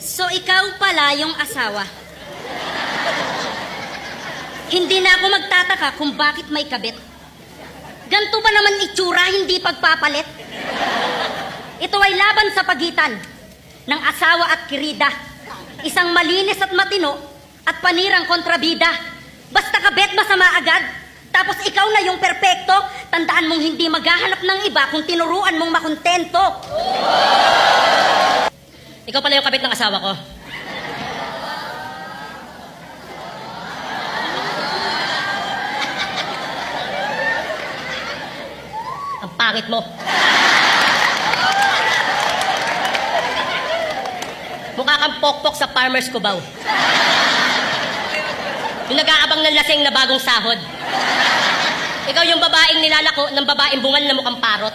So, ikaw pala yung asawa. Hindi na ako magtataka kung bakit may kabit. Ganto ba naman itsura, hindi pagpapalit? Ito ay laban sa pagitan ng asawa at kirida. Isang malinis at matino at panirang kontrabida. Basta kabit, masama agad. Tapos ikaw na yung perpekto. Tandaan mong hindi maghahanap ng iba kung tinuruan mong makontento. Ikaw pala yung kabit ng asawa ko. Ang pangit mo. Mukha kang pokpok sa Farmer's Cubao. Yung nag-aabang ng lasing na bagong sahod. Ikaw yung babaeng nilalako ng babaeng bungal na mukhang parot.